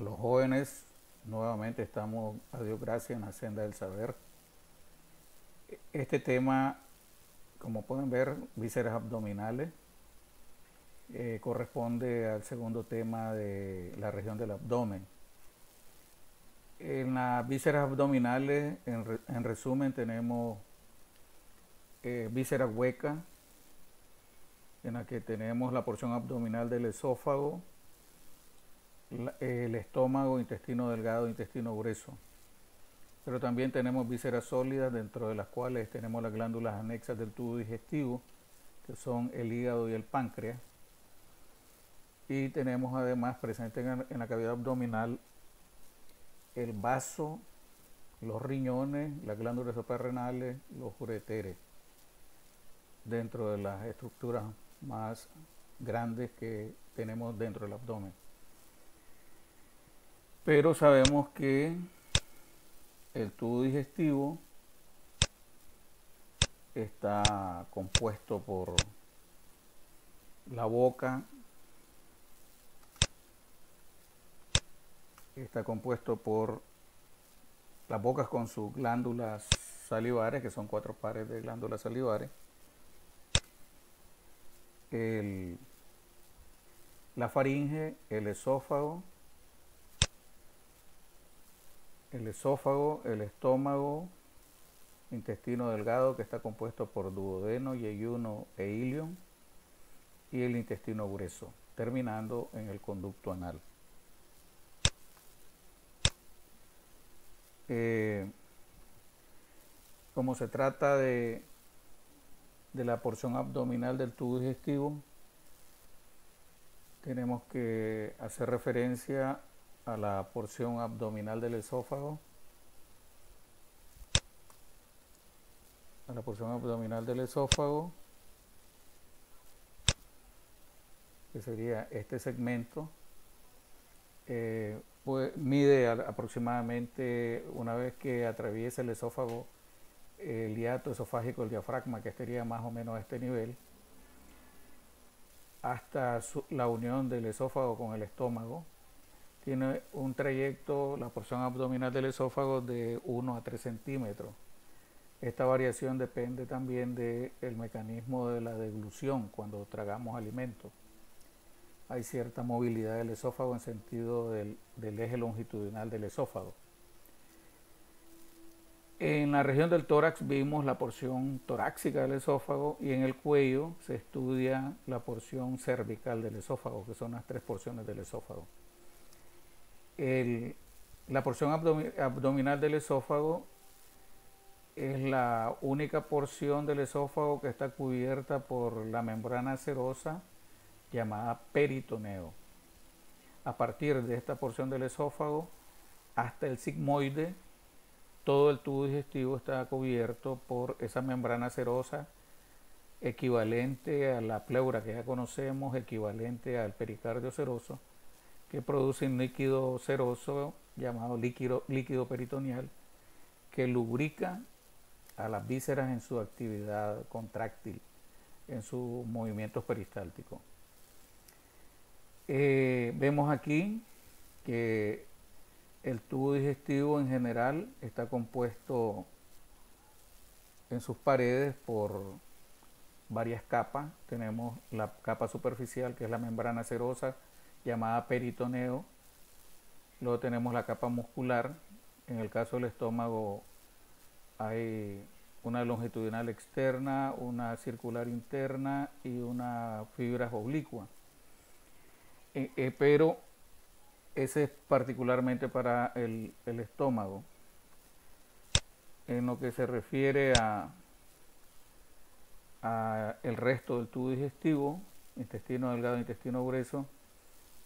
A los jóvenes, nuevamente estamos, a Dios gracias, en la senda del saber. Este tema, como pueden ver, vísceras abdominales, corresponde al segundo tema de la región del abdomen. En las vísceras abdominales, en resumen, tenemos víscera hueca, en la que tenemos la porción abdominal del esófago, el estómago, intestino delgado, intestino grueso. Pero también tenemos vísceras sólidas, dentro de las cuales tenemos las glándulas anexas del tubo digestivo, que son el hígado y el páncreas. Y tenemos además presente en la cavidad abdominal el vaso, los riñones, las glándulas suprarrenales, los ureteres, dentro de las estructuras más grandes que tenemos dentro del abdomen. Pero sabemos que el tubo digestivo está compuesto por la boca, está compuesto por las bocas con sus glándulas salivares, que son 4 pares de glándulas salivares, la faringe, el esófago, el estómago, intestino delgado, que está compuesto por duodeno, yeyuno e ilion, y el intestino grueso, terminando en el conducto anal. Como se trata de la porción abdominal del tubo digestivo, tenemos que hacer referencia a la porción abdominal del esófago, que sería este segmento. Pues mide aproximadamente, una vez que atraviesa el esófago, el hiato esofágico, el diafragma, que estaría más o menos a este nivel, hasta la unión del esófago con el estómago. Tiene un trayecto, la porción abdominal del esófago, de 1 a 3 centímetros. Esta variación depende también del mecanismo de la deglución cuando tragamos alimentos. Hay cierta movilidad del esófago en sentido del eje longitudinal del esófago. En la región del tórax vimos la porción torácica del esófago, y en el cuello se estudia la porción cervical del esófago, que son las 3 porciones del esófago. La porción abdominal del esófago es la única porción del esófago que está cubierta por la membrana serosa llamada peritoneo. A partir de esta porción del esófago hasta el sigmoide, todo el tubo digestivo está cubierto por esa membrana serosa, equivalente a la pleura que ya conocemos, equivalente al pericardio seroso, que produce un líquido seroso llamado líquido peritoneal, que lubrica a las vísceras en su actividad contráctil, en sus movimientos peristálticos. Vemos aquí que el tubo digestivo en general está compuesto en sus paredes por varias capas. Tenemos la capa superficial, que es la membrana serosa llamada peritoneo. Luego tenemos la capa muscular. En el caso del estómago hay una longitudinal externa, una circular interna y una fibras oblicua. Pero ese es particularmente para el estómago. En lo que se refiere a el resto del tubo digestivo, intestino delgado, intestino grueso,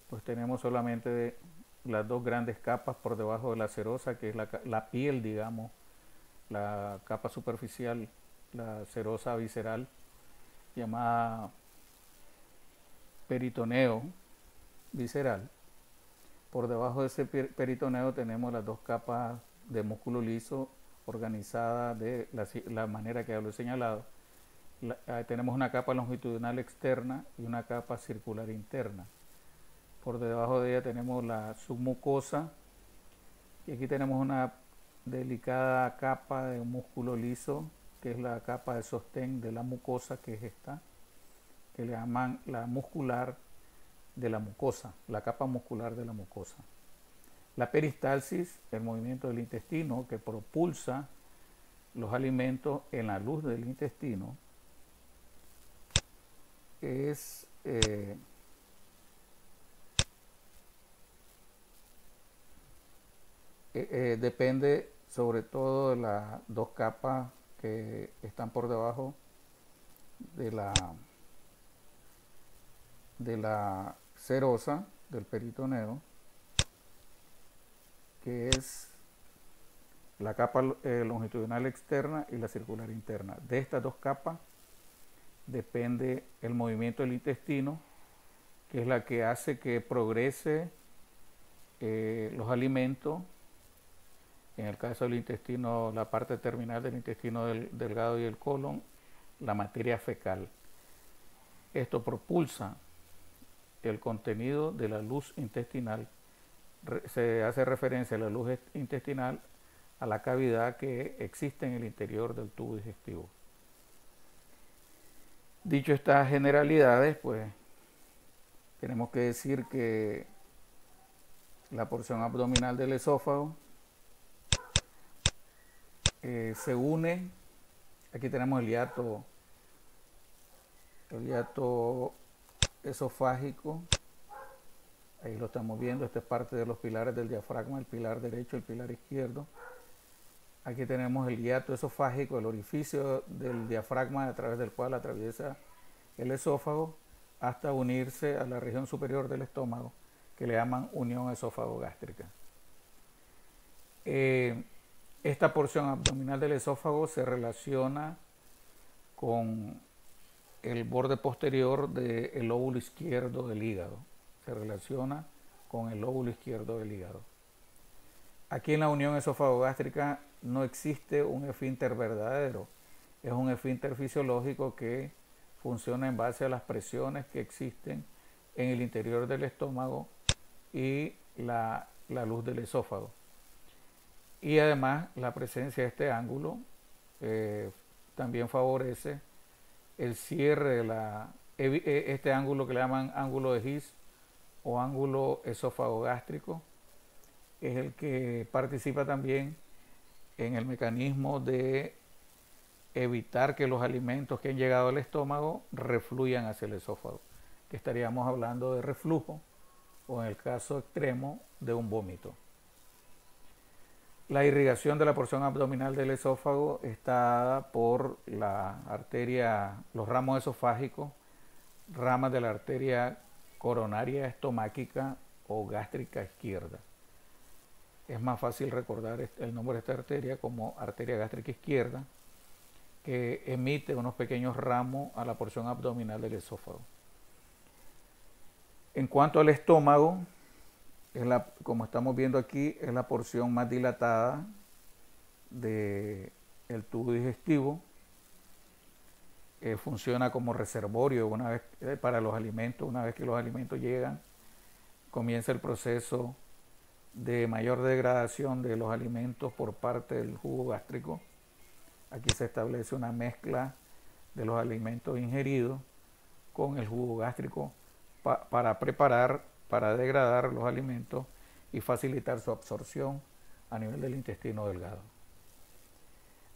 pues tenemos solamente las 2 grandes capas por debajo de la serosa, que es la piel, digamos, la capa superficial, la serosa visceral, llamada peritoneo visceral. Por debajo de ese peritoneo tenemos las 2 capas de músculo liso organizadas de la manera que ya lo he señalado. Tenemos una capa longitudinal externa y una capa circular interna. por debajo de ella tenemos la submucosa, y aquí tenemos una delicada capa de músculo liso, que es la capa de sostén de la mucosa, que es esta, que le llaman la muscular de la mucosa, la capa muscular de la mucosa. La peristalsis, el movimiento del intestino que propulsa los alimentos en la luz del intestino, es depende sobre todo de las dos capas que están por debajo de la serosa del peritoneo, que es la capa longitudinal externa y la circular interna. De estas dos capas depende el movimiento del intestino, que es la que hace que progrese los alimentos. En el caso del intestino, la parte terminal del intestino delgado y el colon, la materia fecal. Esto propulsa el contenido de la luz intestinal. Se hace referencia a la luz intestinal a la cavidad que existe en el interior del tubo digestivo. Dicho estas generalidades, pues tenemos que decir que la porción abdominal del esófago se une. Aquí tenemos el hiato esofágico, ahí lo estamos viendo. Esta es parte de los pilares del diafragma, el pilar derecho, el pilar izquierdo. Aquí tenemos el hiato esofágico, el orificio del diafragma a través del cual atraviesa el esófago hasta unirse a la región superior del estómago, que le llaman unión esófago-gástrica. Esta porción abdominal del esófago se relaciona con el borde posterior del lóbulo izquierdo del hígado. Se relaciona con el lóbulo izquierdo del hígado. Aquí en la unión esófago-gástrica no existe un esfínter verdadero. Es un esfínter fisiológico que funciona en base a las presiones que existen en el interior del estómago y la luz del esófago. Y además la presencia de este ángulo también favorece el cierre de este ángulo que le llaman ángulo de His o ángulo esófago-gástrico. Es el que participa también en el mecanismo de evitar que los alimentos que han llegado al estómago refluyan hacia el esófago, que estaríamos hablando de reflujo o, en el caso extremo, de un vómito. La irrigación de la porción abdominal del esófago está dada por la arteria, los ramos esofágicos, ramas de la arteria coronaria estomáquica o gástrica izquierda. Es más fácil recordar el nombre de esta arteria como arteria gástrica izquierda, que emite unos pequeños ramos a la porción abdominal del esófago. En cuanto al estómago, como estamos viendo aquí, es la porción más dilatada del tubo digestivo. Funciona como reservorio para los alimentos. Una vez que los alimentos llegan, comienza el proceso de mayor degradación de los alimentos por parte del jugo gástrico. Aquí se establece una mezcla de los alimentos ingeridos con el jugo gástrico para degradar los alimentos y facilitar su absorción a nivel del intestino delgado.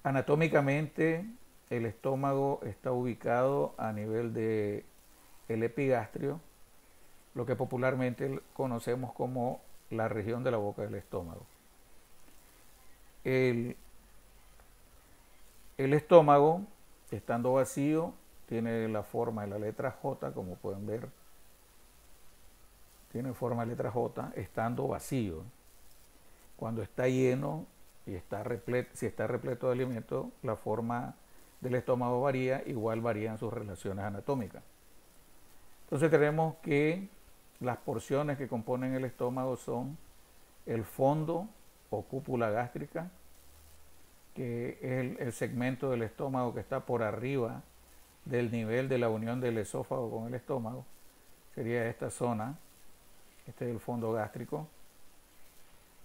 Anatómicamente, el estómago está ubicado a nivel del epigastrio, lo que popularmente conocemos como la región de la boca del estómago. El estómago, estando vacío, tiene la forma de la letra J, como pueden ver. Tiene forma de letra J, estando vacío. Cuando está lleno y si está repleto de alimentos, la forma del estómago varía, igual varían sus relaciones anatómicas. Entonces tenemos que las porciones que componen el estómago son el fondo o cúpula gástrica, que es el segmento del estómago que está por arriba del nivel de la unión del esófago con el estómago. Sería esta zona, Este es el fondo gástrico.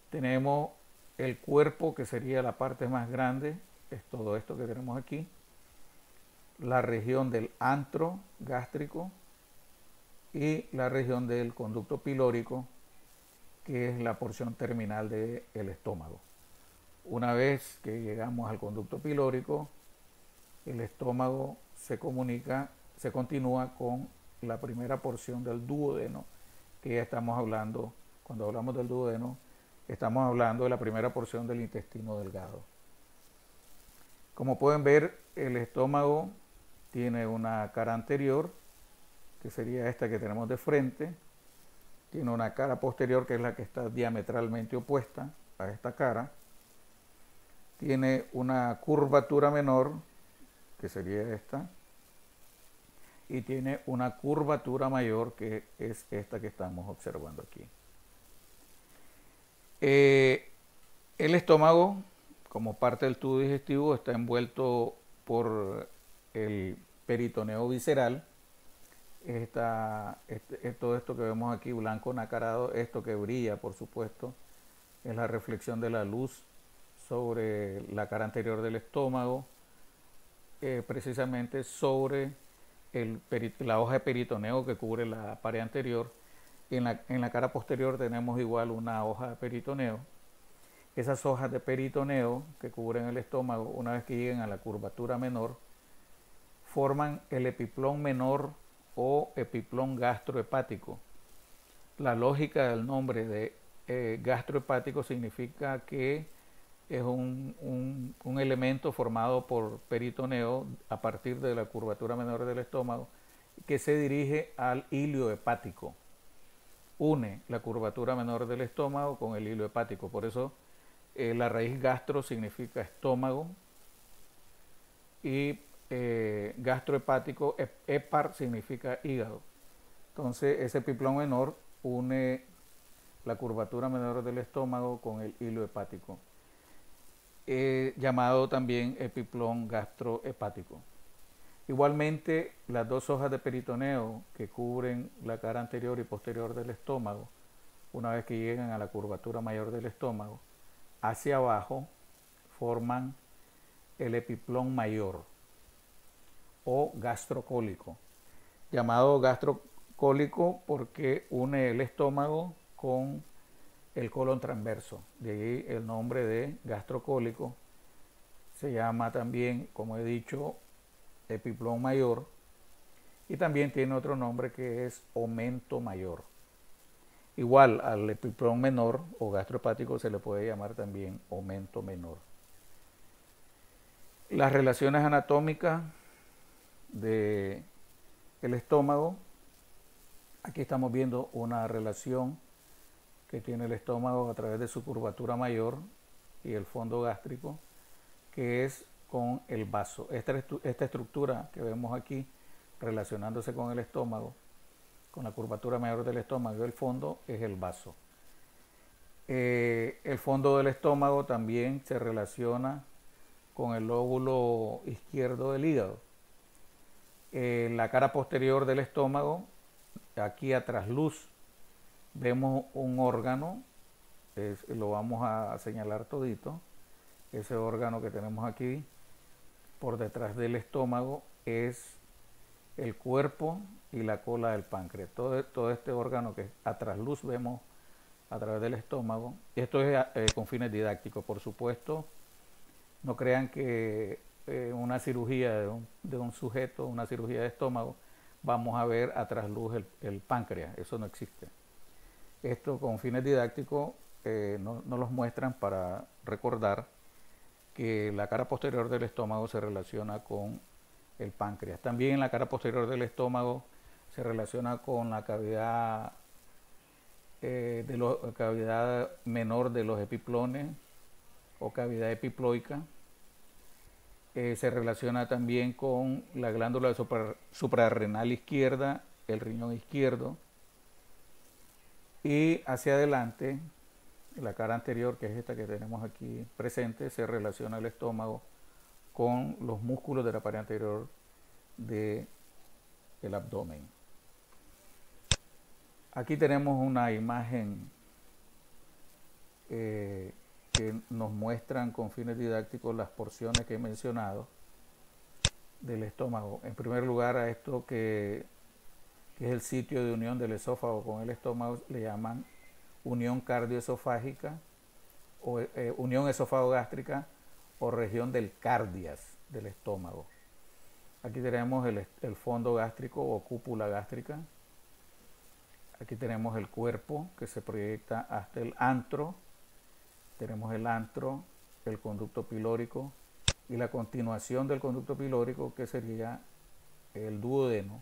Tenemos el cuerpo, que sería la parte más grande, es todo esto que tenemos aquí. La región del antro gástrico y la región del conducto pilórico, que es la porción terminal del estómago. Una vez que llegamos al conducto pilórico, el estómago se continúa con la primera porción del duodeno, que ya estamos hablando. Cuando hablamos del duodeno, estamos hablando de la primera porción del intestino delgado. Como pueden ver, el estómago tiene una cara anterior, que sería esta que tenemos de frente. Tiene una cara posterior, que es la que está diametralmente opuesta a esta cara. Tiene una curvatura menor, que sería esta. Y tiene una curvatura mayor, que es esta que estamos observando aquí. El estómago, como parte del tubo digestivo, está envuelto por el peritoneo visceral. Todo esto que vemos aquí, blanco nacarado, esto que brilla, por supuesto, es la reflexión de la luz sobre la cara anterior del estómago, precisamente sobre la hoja de peritoneo que cubre la pared anterior. En la cara posterior tenemos igual una hoja de peritoneo. Esas hojas de peritoneo que cubren el estómago, una vez que lleguen a la curvatura menor, forman el epiplón menor o epiplón gastrohepático. La lógica del nombre de gastrohepático significa que es un elemento formado por peritoneo a partir de la curvatura menor del estómago, que se dirige al hilo hepático. Une la curvatura menor del estómago con el hilo hepático. Por eso la raíz gastro significa estómago y gastrohepático, hepar significa hígado. Entonces ese epiplón menor une la curvatura menor del estómago con el hilo hepático, llamado también epiplón gastrohepático. Igualmente, las dos hojas de peritoneo que cubren la cara anterior y posterior del estómago, una vez que llegan a la curvatura mayor del estómago, hacia abajo forman el epiplón mayor o gastrocólico, llamado gastrocólico porque une el estómago con el colon transverso. De ahí el nombre de gastrocólico. Se llama también, como he dicho, epiplón mayor, y también tiene otro nombre que es aumento mayor. Igual al epiplón menor o gastrohepático se le puede llamar también aumento menor. Las relaciones anatómicas del estómago. Aquí estamos viendo una relación que tiene el estómago a través de su curvatura mayor y el fondo gástrico, que es con el vaso. Esta estructura que vemos aquí relacionándose con el estómago, con la curvatura mayor del estómago y el fondo, es el vaso. El fondo del estómago también se relaciona con el lóbulo izquierdo del hígado. La cara posterior del estómago, aquí a trasluz, vemos un órgano, lo vamos a señalar todito. Ese órgano que tenemos aquí por detrás del estómago es el cuerpo y la cola del páncreas. Todo este órgano que a trasluz vemos a través del estómago. Esto es con fines didácticos, por supuesto. No crean que una cirugía de un sujeto, una cirugía de estómago, vamos a ver a trasluz el páncreas. Eso no existe. Esto con fines didácticos no los muestran para recordar que la cara posterior del estómago se relaciona con el páncreas. También la cara posterior del estómago se relaciona con la cavidad, cavidad menor de los epiplones o cavidad epiploica. Se relaciona también con la glándula suprarrenal izquierda, el riñón izquierdo. Y hacia adelante, la cara anterior, que es esta que tenemos aquí presente, se relaciona el estómago con los músculos de la pared anterior del abdomen. Aquí tenemos una imagen que nos muestran con fines didácticos las porciones que he mencionado del estómago. En primer lugar, a esto que es el sitio de unión del esófago con el estómago, le llaman unión cardioesofágica o unión esófago-gástrica o región del cardias del estómago. Aquí tenemos el fondo gástrico o cúpula gástrica. Aquí tenemos el cuerpo que se proyecta hasta el antro. Tenemos el antro, el conducto pilórico y la continuación del conducto pilórico, que sería el duodeno,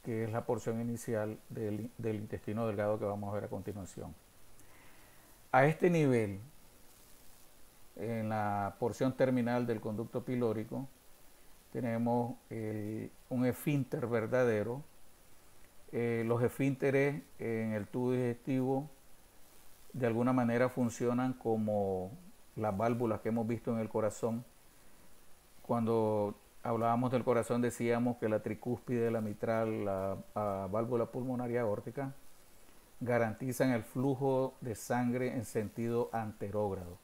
que es la porción inicial del intestino delgado que vamos a ver a continuación. A este nivel, en la porción terminal del conducto pilórico, tenemos un esfínter verdadero. Los esfínteres en el tubo digestivo de alguna manera funcionan como las válvulas que hemos visto en el corazón. Cuando hablábamos del corazón decíamos que la tricúspide, la mitral, la válvula pulmonar y aórtica garantizan el flujo de sangre en sentido anterógrado.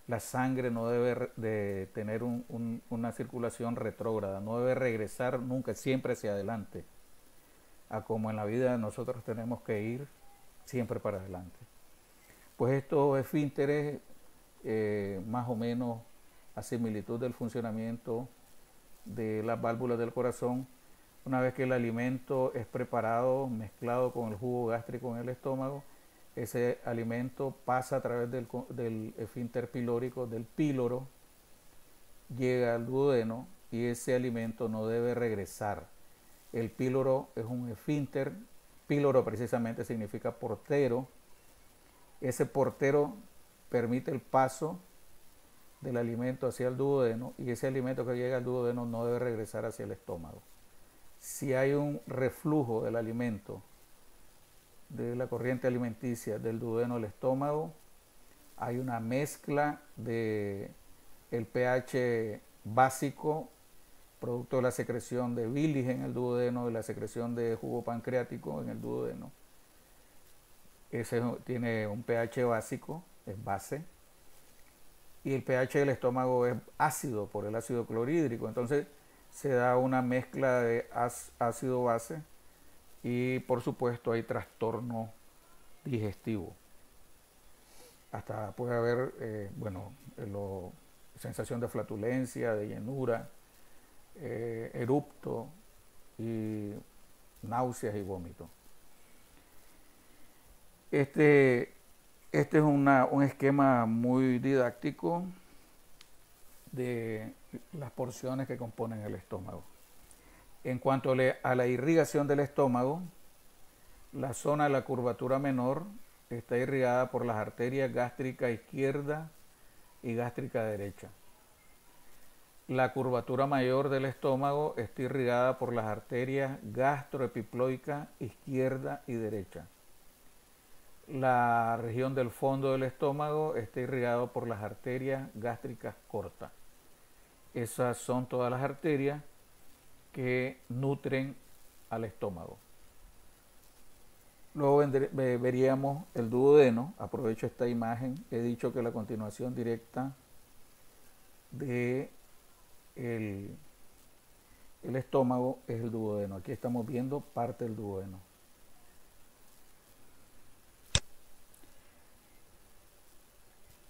La sangre no debe de tener una circulación retrógrada, no debe regresar nunca, siempre hacia adelante, a como en la vida nosotros tenemos que ir siempre para adelante. Pues estos esfínteres, más o menos a similitud del funcionamiento de las válvulas del corazón, una vez que el alimento es preparado, mezclado con el jugo gástrico en el estómago, ese alimento pasa a través del esfínter pilórico, del píloro, llega al duodeno y ese alimento no debe regresar. El píloro es un esfínter, píloro precisamente significa portero. Ese portero permite el paso del alimento hacia el duodeno y ese alimento que llega al duodeno no debe regresar hacia el estómago. Si hay un reflujo del alimento, de la corriente alimenticia del duodeno al estómago, hay una mezcla de el pH básico, producto de la secreción de bilis en el duodeno y la secreción de jugo pancreático en el duodeno. Ese tiene un pH básico, es base, y el pH del estómago es ácido por el ácido clorhídrico. Entonces se da una mezcla de ácido-base y por supuesto hay trastorno digestivo. Hasta puede haber, sensación de flatulencia, de llenura, erupto y náuseas y vómito. Este es un esquema muy didáctico de las porciones que componen el estómago. En cuanto a la irrigación del estómago, la zona de la curvatura menor está irrigada por las arterias gástrica izquierda y gástrica derecha. La curvatura mayor del estómago está irrigada por las arterias gastroepiploica izquierda y derecha. La región del fondo del estómago está irrigada por las arterias gástricas cortas. Esas son todas las arterias que nutren al estómago. Luego veríamos el duodeno. Aprovecho esta imagen. He dicho que la continuación directa de el estómago es el duodeno. Aquí estamos viendo parte del duodeno.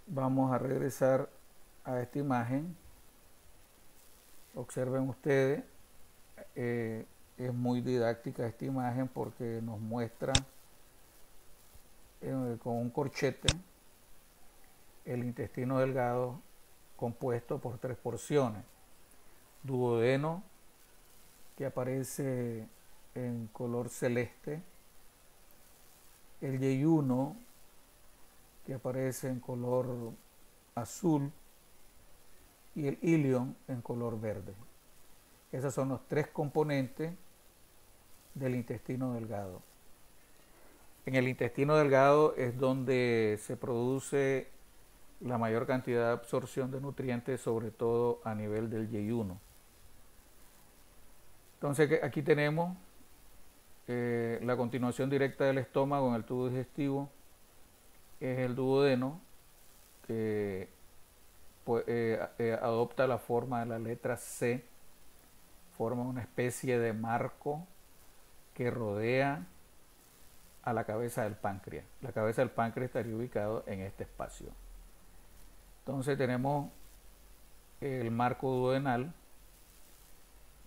Vamos a regresar a esta imagen. Observen ustedes, es muy didáctica esta imagen porque nos muestra con un corchete el intestino delgado compuesto por 3 porciones. Duodeno, que aparece en color celeste, el yeyuno, que aparece en color azul, y el ilion en color verde. Esos son los 3 componentes del intestino delgado. En el intestino delgado es donde se produce la mayor cantidad de absorción de nutrientes, sobre todo a nivel del yeyuno. Entonces aquí tenemos la continuación directa del estómago en el tubo digestivo es el duodeno, que pues, adopta la forma de la letra C, forma una especie de marco que rodea a la cabeza del páncreas. La cabeza del páncreas estaría ubicado en este espacio. Entonces tenemos el marco duodenal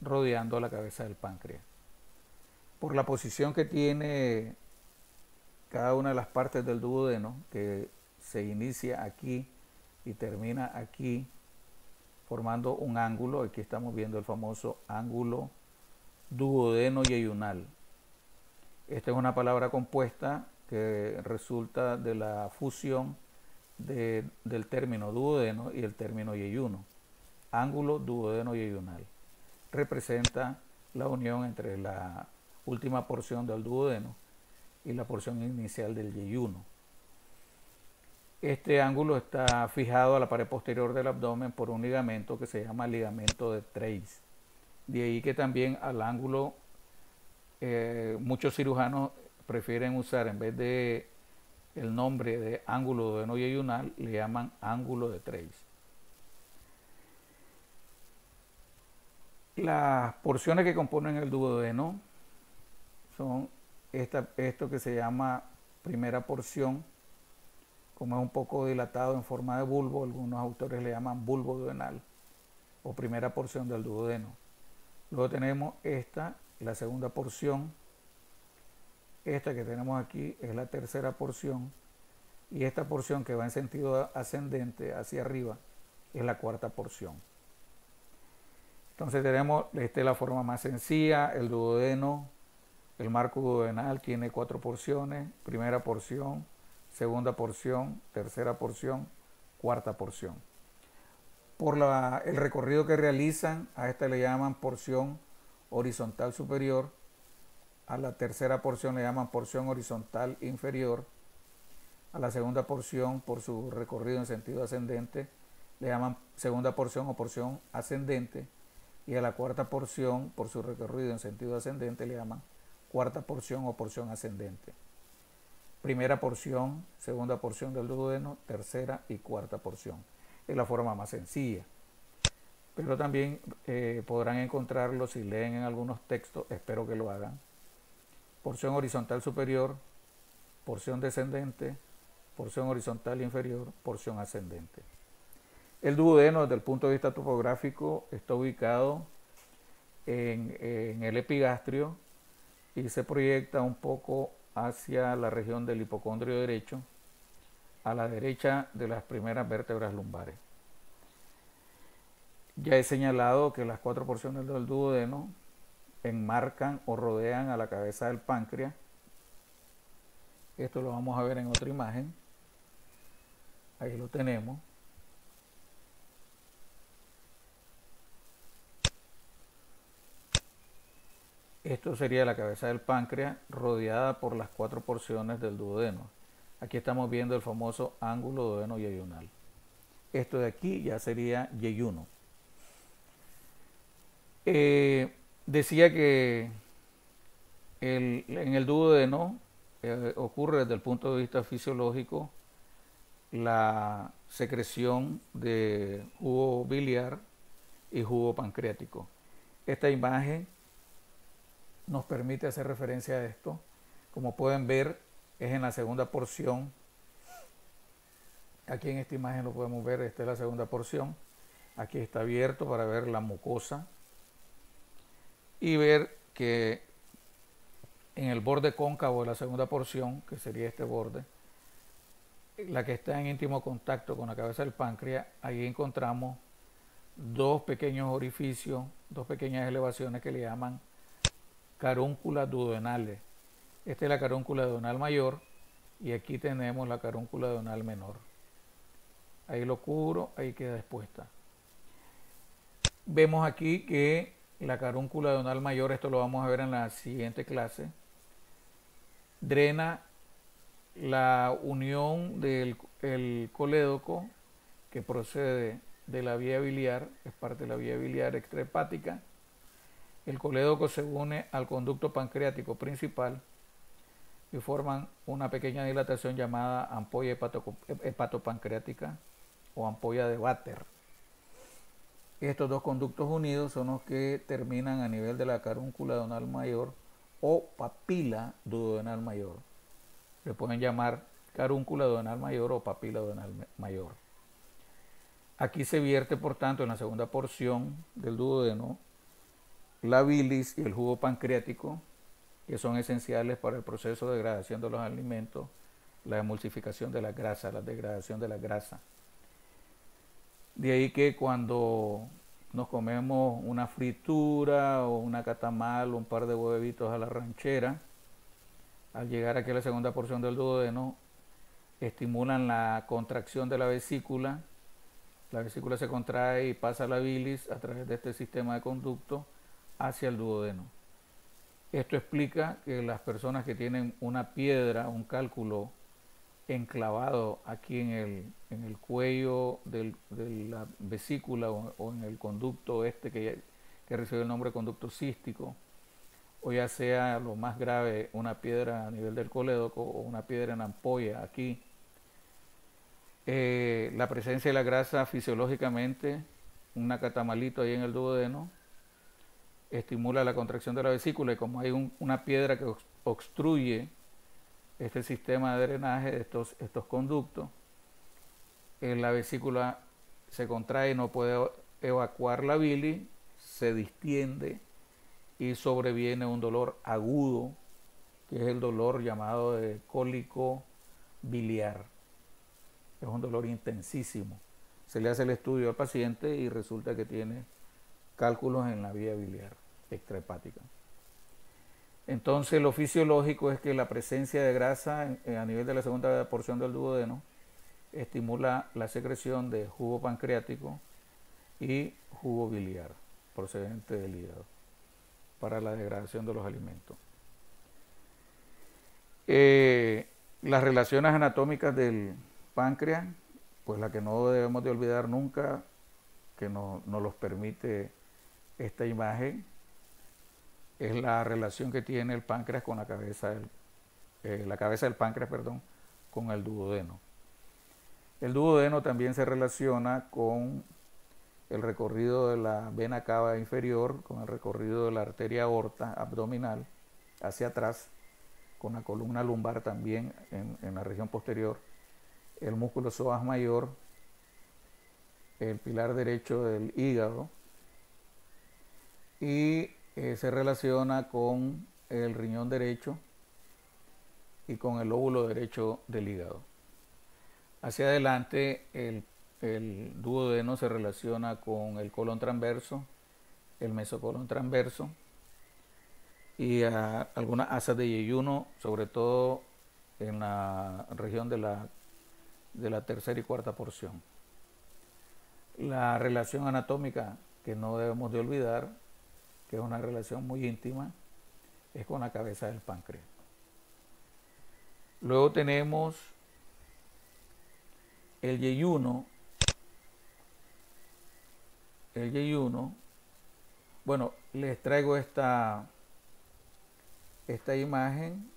rodeando la cabeza del páncreas. Por la posición que tiene cada una de las partes del duodeno, que se inicia aquí y termina aquí, formando un ángulo. Aquí estamos viendo el famoso ángulo duodeno-yeyunal. Esta es una palabra compuesta que resulta de la fusión del término duodeno y el término yeyuno. Ángulo duodeno-yeyunal. Representa la unión entre la última porción del duodeno y la porción inicial del yeyuno. Este ángulo está fijado a la pared posterior del abdomen por un ligamento que se llama ligamento de Treis. De ahí que también al ángulo muchos cirujanos prefieren usar, en vez de el nombre de ángulo duodeno-yeyunal, le llaman ángulo de Treis. Las porciones que componen el duodeno son esto que se llama primera porción, como es un poco dilatado en forma de bulbo, algunos autores le llaman bulbo duodenal o primera porción del duodeno. Luego tenemos esta, la segunda porción. Esta que tenemos aquí es la tercera porción, y esta porción que va en sentido ascendente hacia arriba es la cuarta porción. Entonces tenemos la forma más sencilla, el duodeno, el marco duodenal tiene 4 porciones: primera porción, segunda porción, tercera porción, cuarta porción. Por el recorrido que realizan, a esta le llaman porción horizontal superior, a la tercera porción le llaman porción horizontal inferior, a la segunda porción, por su recorrido en sentido ascendente, le llaman segunda porción o porción ascendente, y a la cuarta porción, por su recorrido en sentido ascendente, le llaman cuarta porción o porción ascendente. Primera porción, segunda porción del duodeno, tercera y cuarta porción. Es la forma más sencilla. Pero también podrán encontrarlo si leen en algunos textos, espero que lo hagan. Porción horizontal superior, porción descendente, porción horizontal inferior, porción ascendente. El duodeno, desde el punto de vista topográfico, está ubicado en el epigastrio y se proyecta un poco hacia la región del hipocondrio derecho, a la derecha de las primeras vértebras lumbares. Ya he señalado que las 4 porciones del duodeno enmarcan o rodean a la cabeza del páncreas. Esto lo vamos a ver en otra imagen. Ahí lo tenemos. Esto sería la cabeza del páncreas rodeada por las 4 porciones del duodeno. Aquí estamos viendo el famoso ángulo duodeno-yeyunal. Esto de aquí ya sería yeyuno. Decía que en el duodeno ocurre desde el punto de vista fisiológico la secreción de jugo biliar y jugo pancreático. Esta imagen nos permite hacer referencia a esto. Como pueden ver, es en la segunda porción. Aquí en esta imagen lo podemos ver, esta es la segunda porción. Aquí está abierto para ver la mucosa y ver que en el borde cóncavo de la segunda porción, que sería este borde, la que está en íntimo contacto con la cabeza del páncreas, ahí encontramos 2 pequeños orificios, 2 pequeñas elevaciones que le llaman carúnculas duodenales. Esta es la carúncula duodenal mayor y aquí tenemos la carúncula duodenal menor. Ahí lo cubro, ahí queda expuesta. Vemos aquí que la carúncula duodenal mayor, esto lo vamos a ver en la siguiente clase, drena la unión del colédoco que procede de la vía biliar, es parte de la vía biliar extrahepática, El colédoco se une al conducto pancreático principal y forman una pequeña dilatación llamada ampolla hepatopancreática o ampolla de Vater. Estos dos conductos unidos son los que terminan a nivel de la carúncula duodenal mayor o papila duodenal mayor. Le pueden llamar carúncula duodenal mayor o papila duodenal mayor. Aquí se vierte, por tanto, en la segunda porción del duodeno la bilis y el jugo pancreático, que son esenciales para el proceso de degradación de los alimentos, la emulsificación de la grasa, la degradación de la grasa. De ahí que cuando nos comemos una fritura o una catamal o un par de huevitos a la ranchera, al llegar aquí a la segunda porción del duodeno, estimulan la contracción de la vesícula se contrae y pasa la bilis a través de este sistema de conducto hacia el duodeno. Esto explica que las personas que tienen una piedra, un cálculo enclavado aquí en el cuello de la vesícula o en el conducto que recibe el nombre de conducto cístico, o ya sea lo más grave, una piedra a nivel del colédoco o una piedra en ampolla aquí, la presencia de la grasa fisiológicamente, una catamalito ahí en el duodeno, estimula la contracción de la vesícula, y como hay una piedra que obstruye este sistema de drenaje de estos conductos, la vesícula se contrae y no puede evacuar la bilis, se distiende y sobreviene un dolor agudo, que es el dolor llamado de cólico biliar. Es un dolor intensísimo. Se le hace el estudio al paciente y resulta que tiene cálculos en la vía biliar extrahepática. Entonces lo fisiológico es que la presencia de grasa a nivel de la segunda porción del duodeno estimula la secreción de jugo pancreático y jugo biliar procedente del hígado para la degradación de los alimentos. Las relaciones anatómicas del páncreas, pues la que no debemos de olvidar nunca, que nos los permite esta imagen, es la relación que tiene el páncreas con la cabeza del páncreas, con el duodeno. El duodeno también se relaciona con el recorrido de la vena cava inferior, con el recorrido de la arteria aorta abdominal hacia atrás, con la columna lumbar también en la región posterior, el músculo psoas mayor, el pilar derecho del hígado, y se relaciona con el riñón derecho y con el lóbulo derecho del hígado. Hacia adelante el duodeno se relaciona con el colon transverso, el mesocolon transverso y algunas asas de yeyuno, sobre todo en la región de la tercera y cuarta porción. La relación anatómica que no debemos de olvidar, que es una relación muy íntima, es con la cabeza del páncreas. Luego tenemos el yeyuno. Bueno, les traigo esta imagen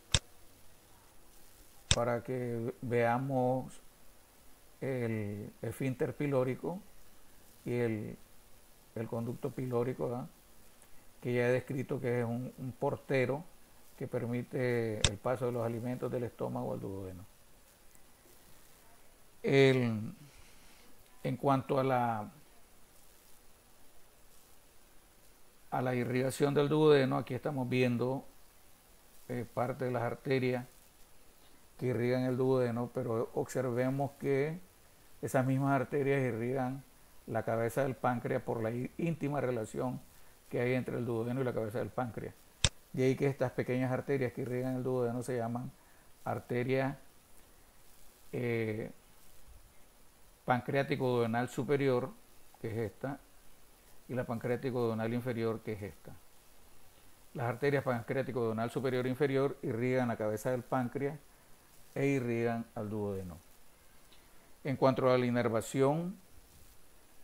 para que veamos el esfínter pilórico y el conducto pilórico, ¿verdad?, que ya he descrito que es un portero que permite el paso de los alimentos del estómago al duodeno. En cuanto a la irrigación del duodeno, aquí estamos viendo parte de las arterias que irrigan el duodeno, pero observemos que esas mismas arterias irrigan la cabeza del páncreas por la íntima relación que hay entre el duodeno y la cabeza del páncreas. De ahí que estas pequeñas arterias que irrigan el duodeno se llaman arteria pancreático-duodenal superior, que es esta, y la pancreático-duodenal inferior, que es esta. Las arterias pancreático-duodenal superior e inferior irrigan la cabeza del páncreas e irrigan al duodeno. En cuanto a la inervación,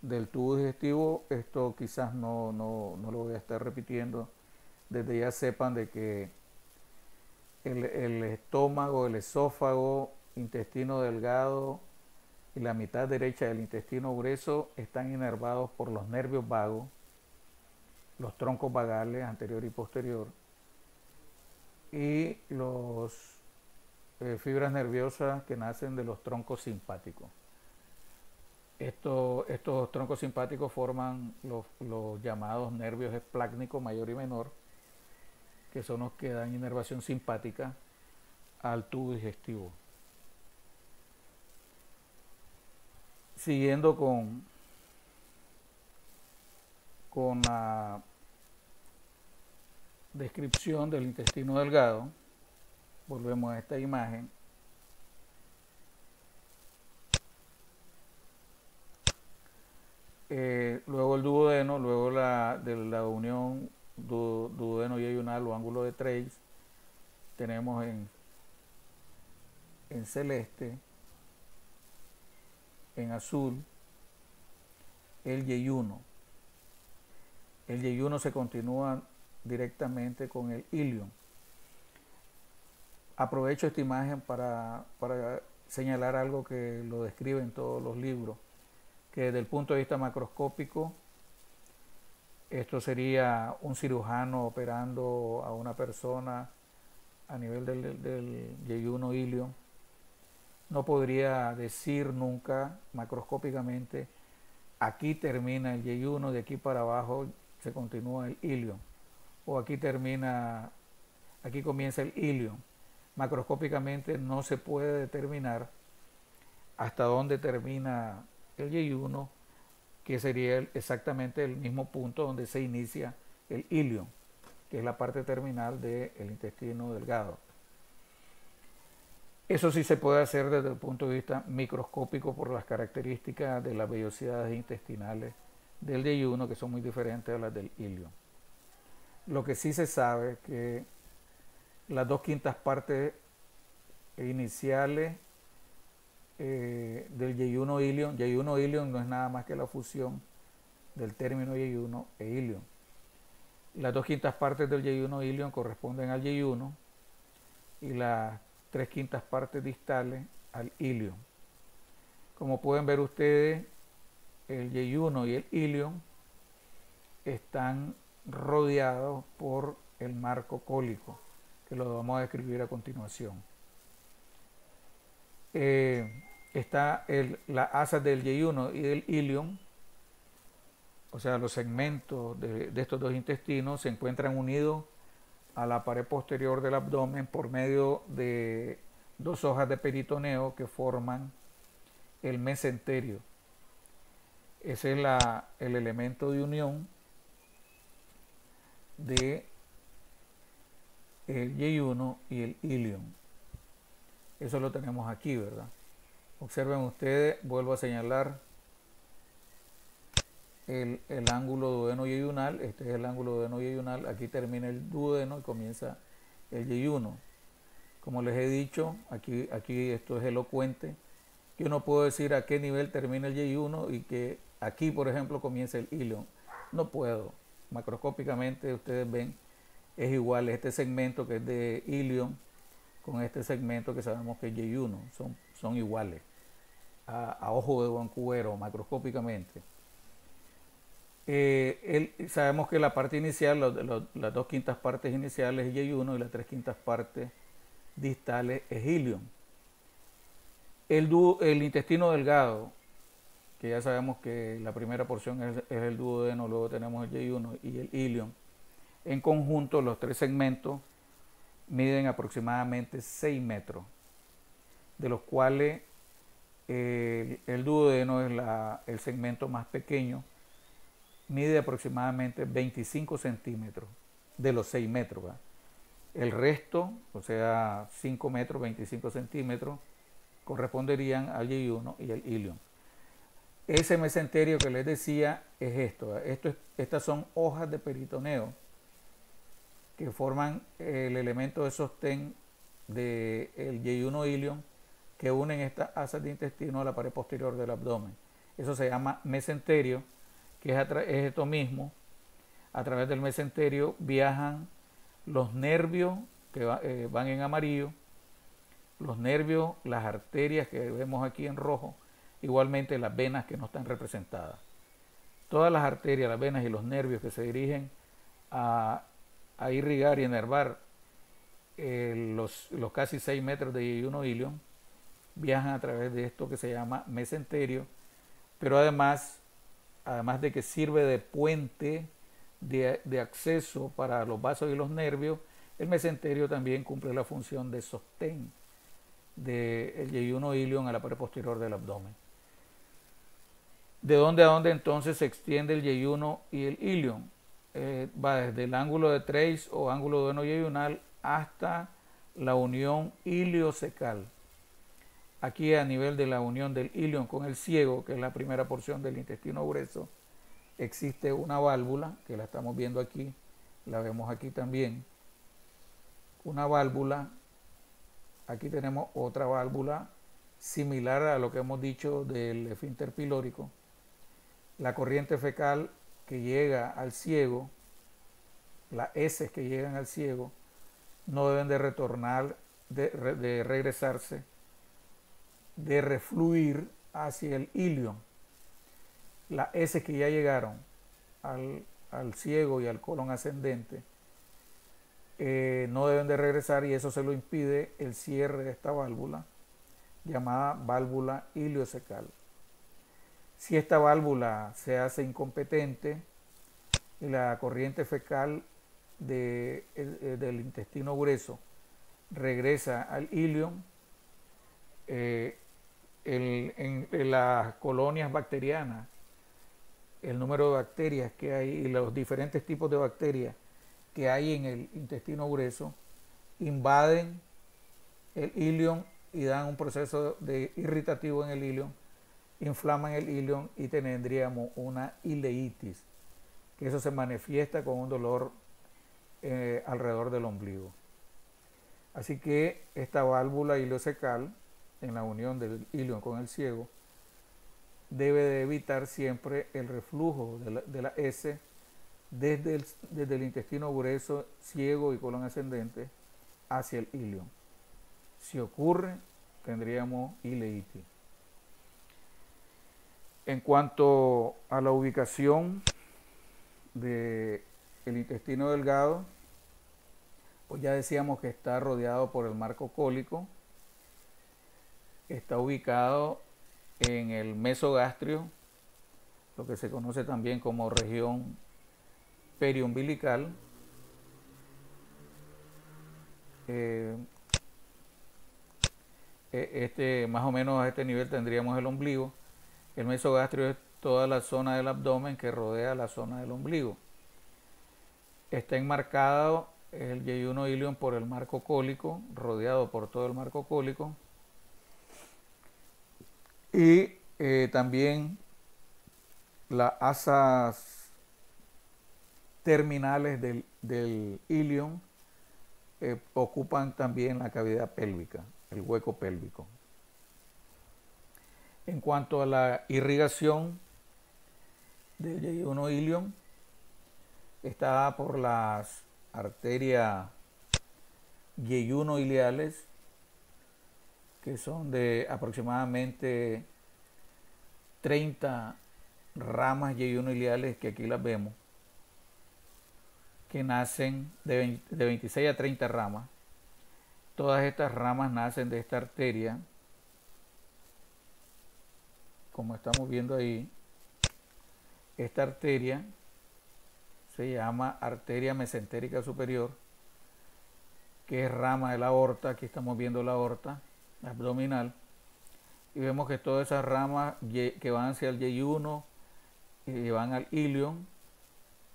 del tubo digestivo, esto quizás no lo voy a estar repitiendo. Desde ya sepan de que el estómago, el esófago, intestino delgado y la mitad derecha del intestino grueso están inervados por los nervios vagos, los troncos vagales anterior y posterior, y los fibras nerviosas que nacen de los troncos simpáticos. Estos troncos simpáticos forman los llamados nervios esplácnicos mayor y menor, que son los que dan inervación simpática al tubo digestivo. Siguiendo con la descripción del intestino delgado, volvemos a esta imagen. Luego el duodeno, luego de la unión duodeno y yeyunal o ángulo de Treis, tenemos en celeste, en azul, el yeyuno. El yeyuno se continúa directamente con el ilion. Aprovecho esta imagen para señalar algo que lo describen todos los libros, que desde el punto de vista macroscópico, esto sería un cirujano operando a una persona a nivel del yeyuno ilion. No podría decir nunca macroscópicamente, aquí termina el yeyuno, de aquí para abajo se continúa el ilion, o aquí comienza el ilion. Macroscópicamente no se puede determinar hasta dónde termina el yeyuno, que sería exactamente el mismo punto donde se inicia el ilion, que es la parte terminal del intestino delgado. Eso sí se puede hacer desde el punto de vista microscópico por las características de las vellosidades intestinales del yeyuno, que son muy diferentes a las del ilion. Lo que sí se sabe es que las 2/5 partes iniciales del yeyuno ilion no es nada más que la fusión del término yeyuno e ilion. Las 2/5 partes del yeyuno ilion corresponden al yeyuno y las 3/5 partes distales al ilion. Como pueden ver ustedes, el yeyuno y el ilion están rodeados por el marco cólico, que lo vamos a describir a continuación. Está las asas del yeyuno y del ilion, o sea, los segmentos de estos dos intestinos se encuentran unidos a la pared posterior del abdomen por medio de 2 hojas de peritoneo que forman el mesenterio. Ese es el elemento de unión de el yeyuno y el ilion. Eso lo tenemos aquí, ¿verdad? Observen ustedes, vuelvo a señalar el ángulo duodeno-yeyunal. Este es el ángulo duodeno-yeyunal. Aquí termina el duodeno y comienza el yeyuno. Como les he dicho, aquí esto es elocuente. Yo no puedo decir a qué nivel termina el yeyuno y que aquí, por ejemplo, comienza el ilion. No puedo. Macroscópicamente ustedes ven, es igual este segmento que es de ilion con este segmento que sabemos que es yeyuno. Son iguales a ojo de buen cubero, macroscópicamente. Sabemos que la parte inicial, las 2/5 partes iniciales es yeyuno y las 3/5 partes distales es ilion. El intestino delgado, que ya sabemos que la primera porción es el duodeno, luego tenemos el yeyuno y el ilion. En conjunto, los 3 segmentos miden aproximadamente 6 metros, de los cuales el duodeno es el segmento más pequeño, mide aproximadamente 25 centímetros de los 6 metros. ¿verdad? El resto, o sea, 5 metros, 25 centímetros, corresponderían al yeyuno y al ilion. Ese mesenterio que les decía es esto. Estas son hojas de peritoneo que forman el elemento de sostén del yeyuno ilion que unen estas asas de intestino a la pared posterior del abdomen. Eso se llama mesenterio, que es esto mismo. A través del mesenterio viajan los nervios que van en amarillo, los nervios, las arterias que vemos aquí en rojo, igualmente las venas que no están representadas. Todas las arterias, las venas y los nervios que se dirigen a irrigar y enervar los casi 6 metros de yeyuno ilion viajan a través de esto que se llama mesenterio, pero además de que sirve de puente de acceso para los vasos y los nervios, el mesenterio también cumple la función de sostén del yeyuno ilion a la pared posterior del abdomen. ¿De dónde a dónde entonces se extiende el yeyuno y el ilion? Va desde el ángulo de Treis o ángulo duodenoyeyunal hasta la unión iliocecal. Aquí a nivel de la unión del ilion con el ciego, que es la primera porción del intestino grueso, existe una válvula, que la estamos viendo aquí, la vemos aquí también. Una válvula, aquí tenemos otra válvula similar a lo que hemos dicho del esfínter pilórico. La corriente fecal que llega al ciego, las heces que llegan al ciego, no deben de retornar, de regresarse, de refluir hacia el ilion. Las heces que ya llegaron al ciego y al colon ascendente no deben de regresar, y eso se lo impide el cierre de esta válvula llamada válvula iliocecal. Si esta válvula se hace incompetente y la corriente fecal del intestino grueso regresa al ilion, en las colonias bacterianas, el número de bacterias que hay y los diferentes tipos de bacterias que hay en el intestino grueso invaden el ilion y dan un proceso de irritativo en el ilion, inflaman el ilion y tendríamos una ileitis, que eso se manifiesta con un dolor alrededor del ombligo. Así que esta válvula iliocecal, en la unión del ilion con el ciego, debe de evitar siempre el reflujo de la S desde el intestino grueso, ciego y colon ascendente hacia el ilion. Si ocurre, tendríamos ileitis. En cuanto a la ubicación del intestino delgado, pues ya decíamos que está rodeado por el marco cólico, está ubicado en el mesogastrio, lo que se conoce también como región periumbilical. Más o menos a este nivel tendríamos el ombligo. El mesogastrio es toda la zona del abdomen que rodea la zona del ombligo. Está enmarcado el yeyuno ilion por el marco cólico, rodeado por todo el marco cólico. Y también las asas terminales del ilion ocupan también la cavidad pélvica, el hueco pélvico. En cuanto a la irrigación del yeyuno ilion, está por las arterias yeyuno-iliales, que son de aproximadamente 30 ramas yeyuno-iliales, que aquí las vemos, que nacen de 26 a 30 ramas. Todas estas ramas nacen de esta arteria, como estamos viendo ahí. Esta arteria se llama arteria mesentérica superior, que es rama de la aorta. Aquí estamos viendo la aorta abdominal, y vemos que todas esas ramas que van hacia el yeyuno y van al ilion,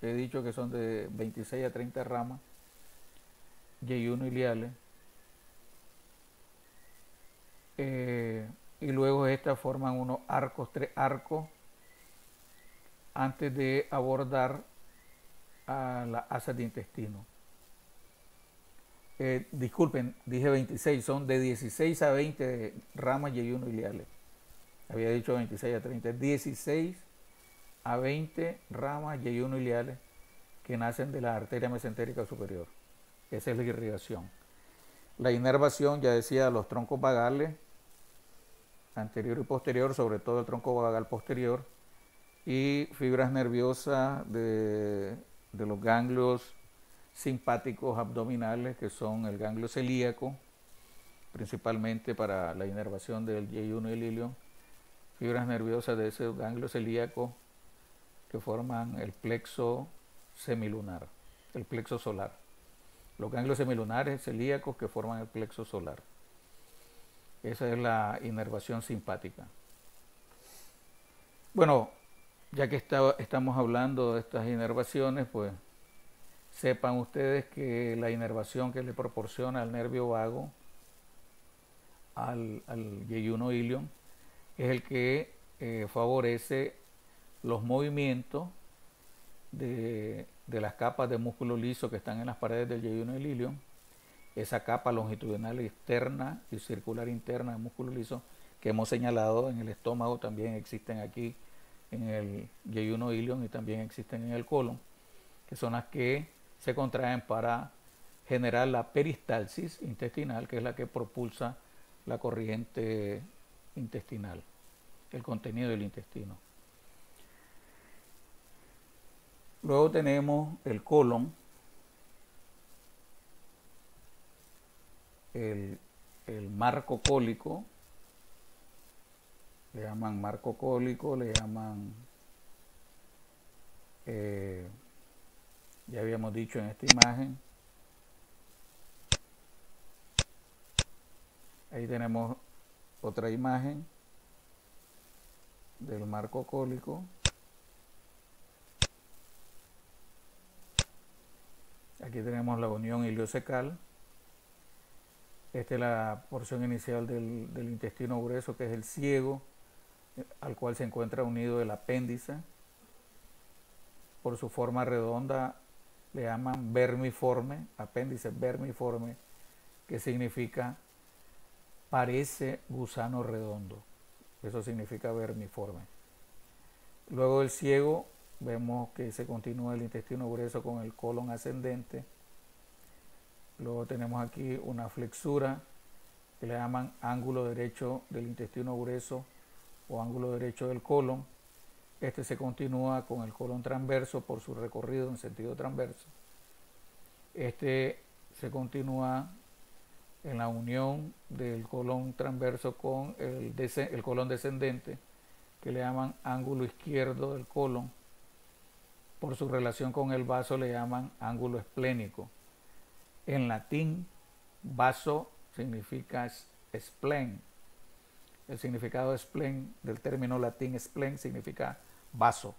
he dicho que son de 26 a 30 ramas yeyuno-iliales, y luego estas forman unos arcos, 3 arcos, antes de abordar a las asas de intestino. Disculpen, dije 26, son de 16 a 20 ramas yeyuno-iliales. había dicho 26 a 30, 16 a 20 ramas y1 iliales que nacen de la arteria mesentérica superior. Esa es la irrigación. La inervación, ya decía, los troncos vagales, anterior y posterior, sobre todo el tronco vagal posterior, y fibras nerviosas de los ganglios simpáticos abdominales, que son el ganglio celíaco, principalmente para la inervación del Y1 y el ilion, fibras nerviosas de ese ganglio celíaco que forman el plexo semilunar, el plexo solar. Los ganglios semilunares celíacos que forman el plexo solar. Esa es la inervación simpática. Bueno, ya que estamos hablando de estas inervaciones, pues sepan ustedes que la inervación que le proporciona el nervio vago al Y1 ilion es el que favorece los movimientos de las capas de músculo liso que están en las paredes del Y1 y el ilion, esa capa longitudinal externa y circular interna de músculo liso que hemos señalado en el estómago, también existen aquí en el Y1 ilion y también existen en el colon, que son las que se contraen para generar la peristalsis intestinal, que es la que propulsa la corriente intestinal, el contenido del intestino. Luego tenemos el colon, el marco cólico, le llaman marco cólico, le llaman, ya habíamos dicho en esta imagen, ahí tenemos otra imagen del marco cólico. Aquí tenemos la unión iliocecal. Esta es la porción inicial del intestino grueso, que es el ciego, al cual se encuentra unido el apéndice. Por su forma redonda le llaman vermiforme, apéndice vermiforme, que significa parece gusano redondo. Eso significa vermiforme. Luego del ciego vemos que se continúa el intestino grueso con el colon ascendente. Luego tenemos aquí una flexura que le llaman ángulo derecho del intestino grueso o ángulo derecho del colon. Este se continúa con el colon transverso por su recorrido en sentido transverso. Este se continúa en la unión del colon transverso con el colon descendente, que le llaman ángulo izquierdo del colon. Por su relación con el vaso le llaman ángulo esplénico. En latín, vaso significa spleen. El significado de spleen, del término latín spleen, significa vaso.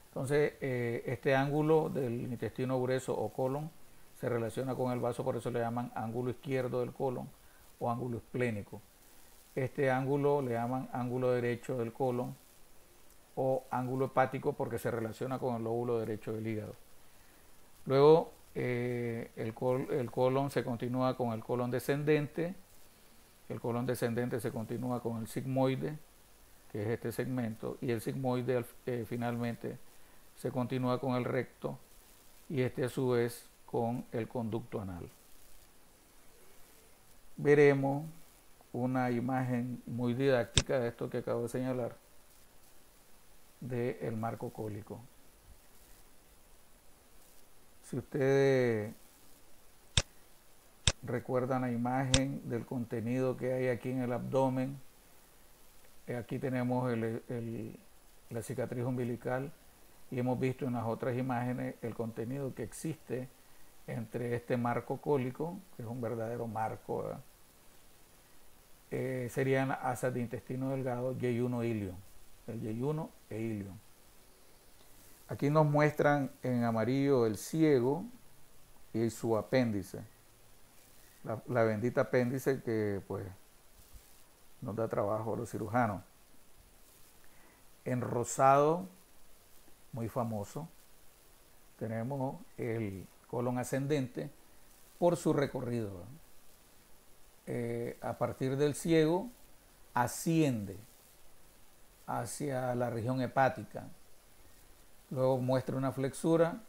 Entonces, este ángulo del intestino grueso o colon se relaciona con el vaso, por eso le llaman ángulo izquierdo del colon o ángulo esplénico. Este ángulo le llaman ángulo derecho del colon o ángulo hepático porque se relaciona con el lóbulo derecho del hígado. Luego el colon se continúa con el colon descendente. El colon descendente se continúa con el sigmoide, que es este segmento, y el sigmoide finalmente se continúa con el recto y este a su vez con el conducto anal. Veremos una imagen muy didáctica de esto que acabo de señalar del marco cólico. Si ustedes recuerdan la imagen del contenido que hay aquí en el abdomen, aquí tenemos la cicatriz umbilical y hemos visto en las otras imágenes el contenido que existe entre este marco cólico, que es un verdadero marco, serían las asas de intestino delgado Y1 ilion, el Y1 e ilion. Aquí nos muestran en amarillo el ciego y su apéndice, la bendita apéndice que pues nos da trabajo a los cirujanos. En rosado, muy famoso, tenemos el colon ascendente por su recorrido. A partir del ciego asciende hacia la región hepática. Luego muestra una flexura,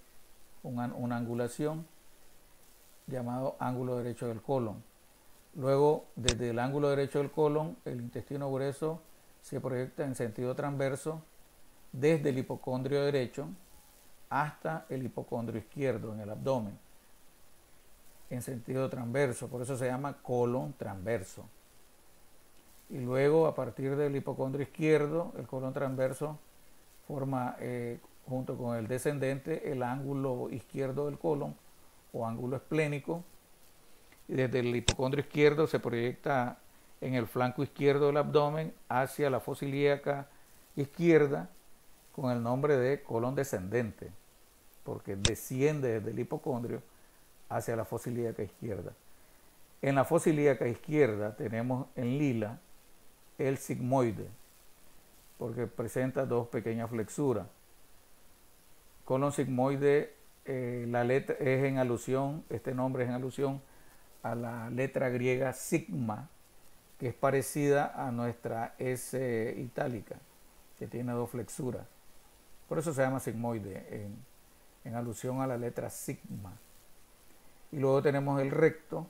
una angulación llamado ángulo derecho del colon. Luego, desde el ángulo derecho del colon, el intestino grueso se proyecta en sentido transverso desde el hipocondrio derecho hasta el hipocondrio izquierdo en el abdomen, en sentido transverso, por eso se llama colon transverso. Y luego, a partir del hipocondrio izquierdo, el colon transverso forma, junto con el descendente, el ángulo izquierdo del colon o ángulo esplénico, y desde el hipocondrio izquierdo se proyecta en el flanco izquierdo del abdomen hacia la fosa ilíaca izquierda con el nombre de colon descendente, porque desciende desde el hipocondrio hacia la fosa ilíaca izquierda. En la fosa ilíaca izquierda tenemos en lila el sigmoide, porque presenta dos pequeñas flexuras. Colon sigmoide, la letra es en alusión, este nombre es en alusión a la letra griega sigma, que es parecida a nuestra S itálica, que tiene dos flexuras. Por eso se llama sigmoide, en alusión a la letra sigma. Y luego tenemos el recto,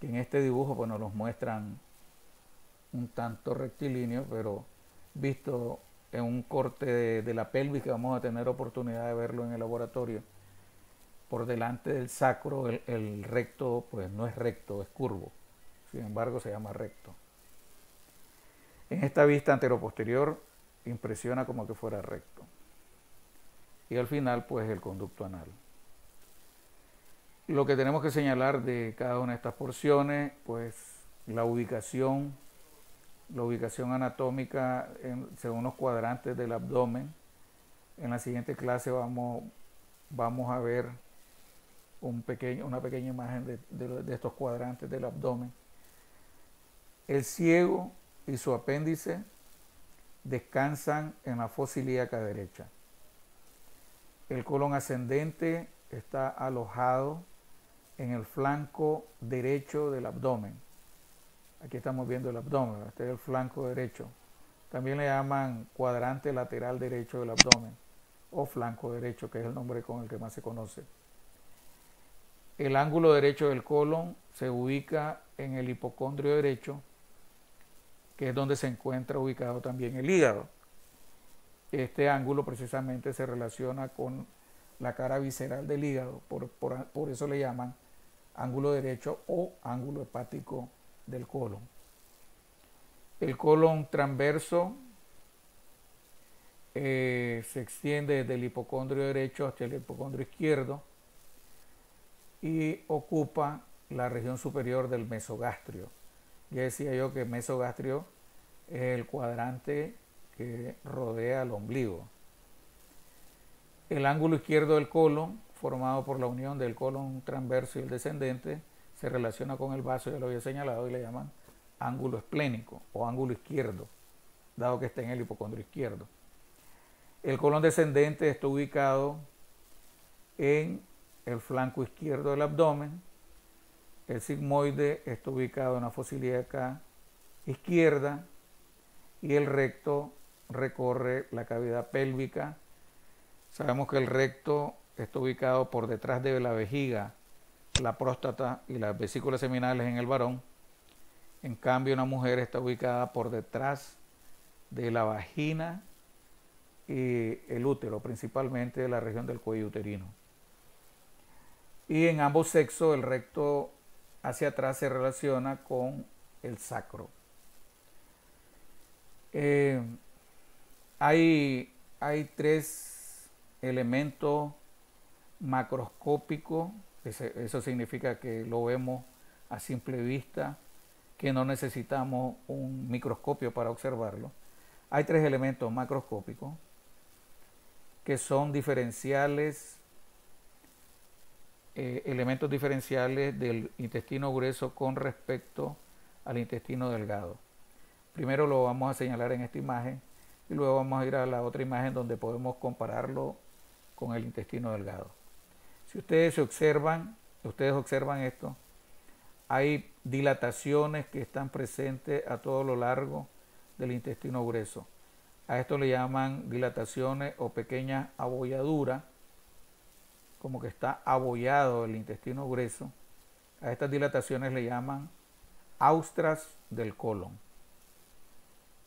que en este dibujo pues, nos los muestran un tanto rectilíneo, pero visto en un corte de la pelvis, que vamos a tener oportunidad de verlo en el laboratorio, por delante del sacro, el recto pues no es recto, es curvo. Sin embargo, se llama recto. En esta vista anteroposterior impresiona como que fuera recto. Y al final, pues el conducto anal. Lo que tenemos que señalar de cada una de estas porciones, pues la ubicación anatómica según los cuadrantes del abdomen. En la siguiente clase vamos a ver una pequeña imagen de estos cuadrantes del abdomen. El ciego y su apéndice descansan en la fosa ilíaca derecha. El colon ascendente está alojado en el flanco derecho del abdomen. Aquí estamos viendo el abdomen, este es el flanco derecho. También le llaman cuadrante lateral derecho del abdomen o flanco derecho, que es el nombre con el que más se conoce. El ángulo derecho del colon se ubica en el hipocondrio derecho, que es donde se encuentra ubicado también el hígado. Este ángulo precisamente se relaciona con la cara visceral del hígado, por eso le llaman ángulo derecho o ángulo hepático del colon. El colon transverso se extiende desde el hipocondrio derecho hasta el hipocondrio izquierdo y ocupa la región superior del mesogastrio. Ya decía yo que mesogastrio es el cuadrante que rodea al ombligo. El ángulo izquierdo del colon, formado por la unión del colon transverso y el descendente, se relaciona con el vaso, ya lo había señalado, y le llaman ángulo esplénico o ángulo izquierdo, dado que está en el hipocondrio izquierdo. El colon descendente está ubicado en el flanco izquierdo del abdomen. El sigmoide está ubicado en la fosa ilíaca izquierda y el recto recorre la cavidad pélvica. Sabemos que el recto está ubicado por detrás de la vejiga, la próstata y las vesículas seminales en el varón. En cambio, una mujer está ubicada por detrás de la vagina y el útero, principalmente de la región del cuello uterino. Y en ambos sexos el recto hacia atrás se relaciona con el sacro. Hay tres elementos macroscópicos, eso significa que lo vemos a simple vista, que no necesitamos un microscopio para observarlo. Hay tres elementos macroscópicos que son diferenciales, elementos diferenciales del intestino grueso con respecto al intestino delgado. Primero lo vamos a señalar en esta imagen y luego vamos a ir a la otra imagen donde podemos compararlo con el intestino delgado. Si ustedes observan esto, hay dilataciones que están presentes a todo lo largo del intestino grueso. A esto le llaman dilataciones o pequeñas abolladuras, como que está abollado el intestino grueso. A estas dilataciones le llaman austras del colon.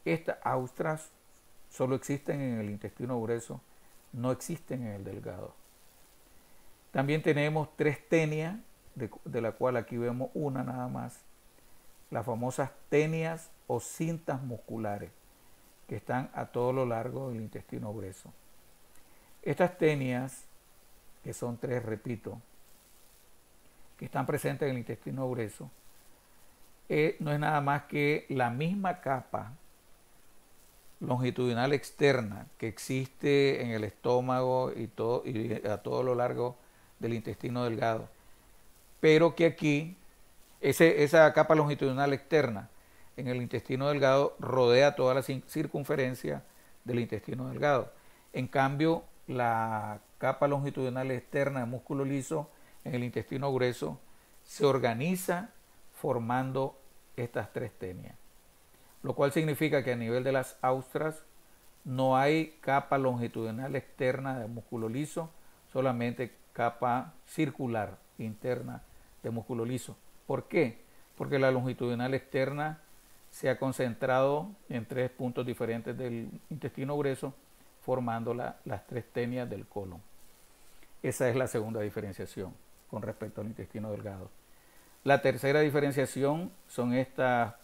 Estas austras solo existen en el intestino grueso, no existen en el delgado. También tenemos 3 tenias, de la cual aquí vemos una nada más, las famosas tenias o cintas musculares, que están a todo lo largo del intestino grueso. Estas tenias, que son 3, repito, que están presentes en el intestino grueso, no es nada más que la misma capa longitudinal externa que existe en el estómago y a todo lo largo del intestino delgado, pero que aquí esa capa longitudinal externa en el intestino delgado rodea toda la circunferencia del intestino delgado. En cambio, la capa longitudinal externa de músculo liso en el intestino grueso se organiza formando estas 3 tenias, lo cual significa que a nivel de las austras no hay capa longitudinal externa de músculo liso, solamente capa circular interna de músculo liso. ¿Por qué? Porque la longitudinal externa se ha concentrado en 3 puntos diferentes del intestino grueso, formando las 3 tenias del colon. Esa es la segunda diferenciación con respecto al intestino delgado. La tercera diferenciación son estas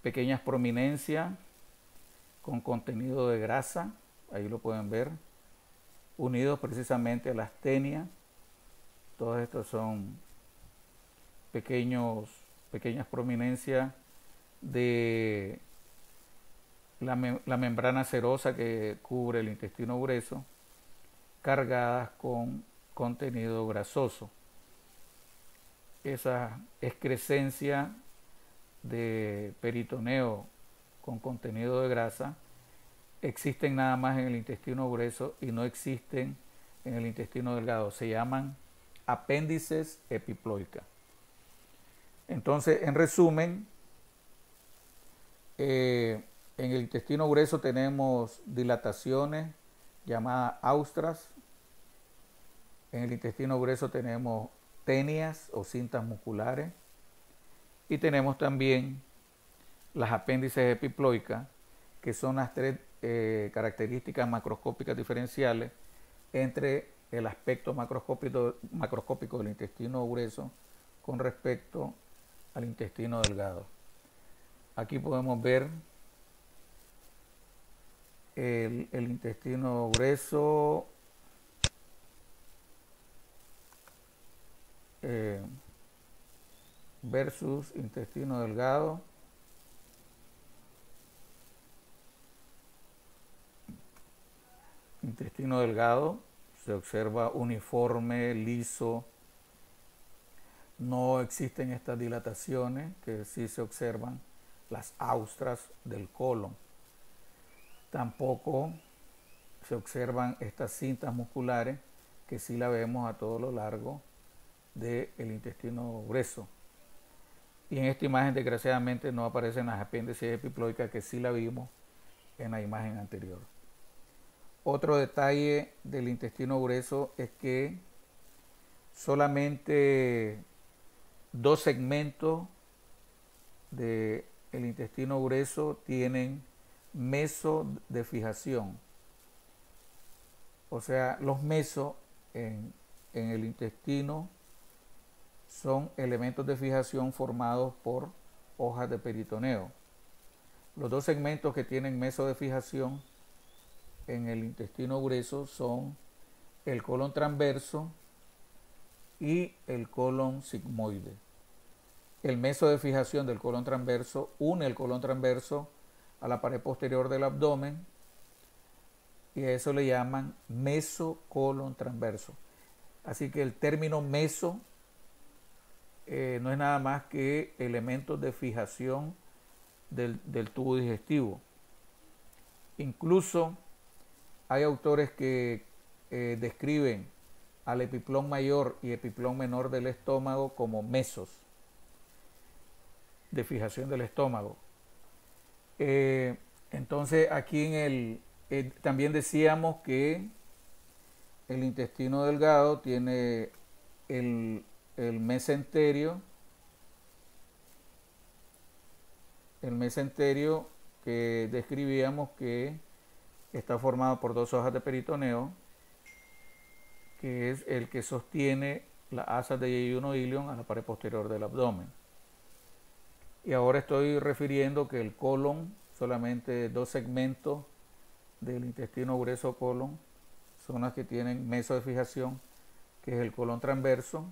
pequeñas prominencias con contenido de grasa, ahí lo pueden ver, unidos precisamente a las tenias. Todos estos son pequeñas prominencias de la membrana serosa que cubre el intestino grueso, cargadas con contenido grasoso. Esa excrescencia de peritoneo con contenido de grasa existen nada más en el intestino grueso y no existen en el intestino delgado. Se llaman apéndices epiploicas. Entonces, en resumen, en el intestino grueso tenemos dilataciones llamadas austras. En el intestino grueso tenemos tenias o cintas musculares. Y tenemos también las apéndices epiploicas, que son las 3 características macroscópicas diferenciales entre el aspecto macroscópico del intestino grueso con respecto al intestino delgado. Aquí podemos ver el intestino grueso versus intestino delgado. Intestino delgado se observa uniforme, liso, no existen estas dilataciones que sí se observan las austras del colon. Tampoco se observan estas cintas musculares que sí la vemos a todo lo largo del intestino grueso. Y en esta imagen desgraciadamente no aparecen las apéndices epiploicas que sí la vimos en la imagen anterior. Otro detalle del intestino grueso es que solamente 2 segmentos del intestino grueso tienen meso de fijación. O sea, los mesos en el intestino son elementos de fijación formados por hojas de peritoneo. Los 2 segmentos que tienen meso de fijación en el intestino grueso son el colon transverso y el colon sigmoide. El meso de fijación del colon transverso une el colon transverso a la pared posterior del abdomen y a eso le llaman mesocolon transverso. Así que el término meso no es nada más que elementos de fijación del tubo digestivo. Incluso hay autores que describen al epiplón mayor y epiplón menor del estómago como mesos de fijación del estómago. Entonces aquí también decíamos que el intestino delgado tiene el, el mesenterio, el mesenterio que describíamos que está formado por dos hojas de peritoneo, que es el que sostiene las asas de yeyuno ilion a la pared posterior del abdomen. Y ahora estoy refiriendo que el colon, solamente dos segmentos del intestino grueso colon son las que tienen meso de fijación, que es el colon transverso,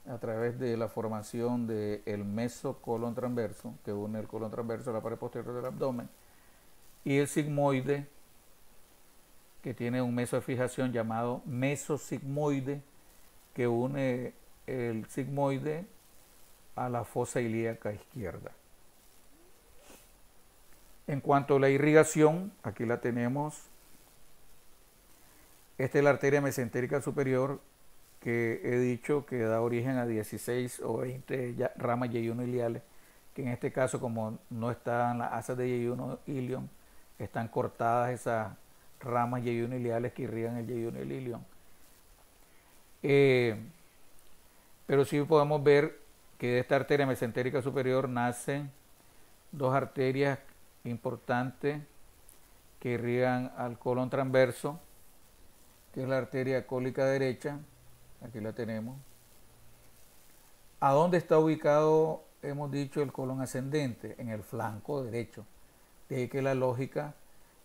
a través de la formación del mesocolon transverso, que une el colon transverso a la pared posterior del abdomen, y el sigmoide, que tiene un meso de fijación llamado mesosigmoide, que une el sigmoide a la fosa ilíaca izquierda. En cuanto a la irrigación, aquí la tenemos. Esta es la arteria mesentérica superior, que he dicho que da origen a 16 o 20 ramas yeyuno-iliales, que en este caso, como no están las asas de yeyuno-ilion, están cortadas esas ramas yeyuno-iliales que irrigan el yeyuno-ilion. Pero sí podemos ver que de esta arteria mesentérica superior nacen dos arterias importantes que irrigan al colon transverso, que es la arteria cólica derecha. Aquí la tenemos. ¿A dónde está ubicado, hemos dicho, el colon ascendente? En el flanco derecho. De ahí que la lógica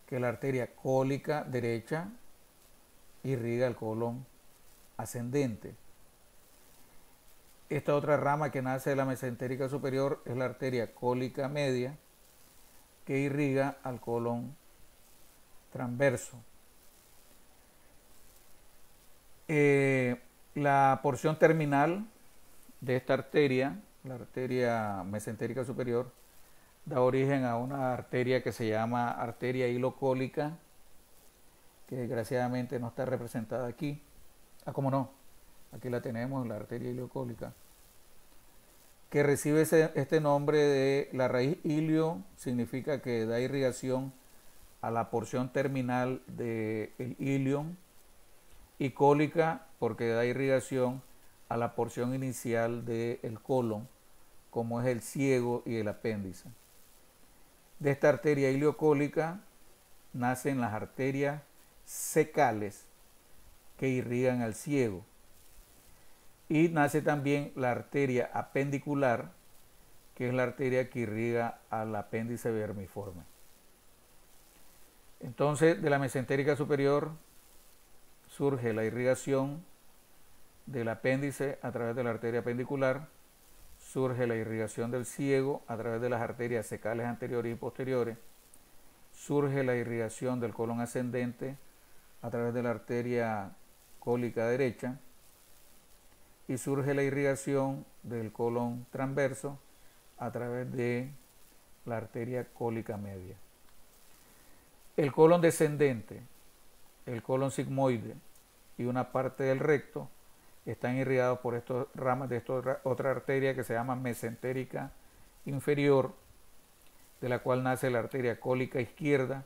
que la arteria cólica derecha irriga el colon ascendente. Esta otra rama que nace de la mesentérica superior es la arteria cólica media, que irriga al colon transverso. La porción terminal de esta arteria, la arteria mesentérica superior, da origen a una arteria que se llama arteria hilocólica, que desgraciadamente no está representada aquí. ¿Cómo no? Aquí la tenemos, la arteria hilocólica, que recibe este nombre de la raíz ilio, significa que da irrigación a la porción terminal del ilion, y cólica porque da irrigación a la porción inicial del colon, como es el ciego y el apéndice. De esta arteria iliocólica nacen las arterias cecales que irrigan al ciego, y nace también la arteria apendicular, que es la arteria que irriga al apéndice vermiforme. Entonces, de la mesentérica superior surge la irrigación del apéndice a través de la arteria apendicular, surge la irrigación del ciego a través de las arterias cecales anteriores y posteriores, surge la irrigación del colon ascendente a través de la arteria cólica derecha, y surge la irrigación del colon transverso a través de la arteria cólica media. El colon descendente, el colon sigmoide y una parte del recto están irrigados por estas ramas de esta otra arteria que se llama mesentérica inferior, de la cual nace la arteria cólica izquierda,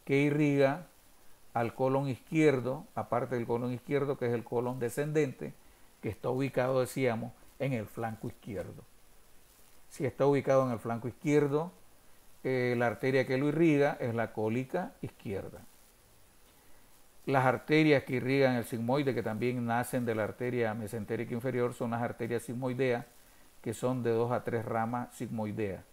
que irriga al colon izquierdo, aparte del colon izquierdo, que es el colon descendente, que está ubicado, decíamos, en el flanco izquierdo. Si está ubicado en el flanco izquierdo, la arteria que lo irriga es la cólica izquierda. Las arterias que irrigan el sigmoide, que también nacen de la arteria mesentérica inferior, son las arterias sigmoideas, que son de 2 a 3 ramas sigmoideas.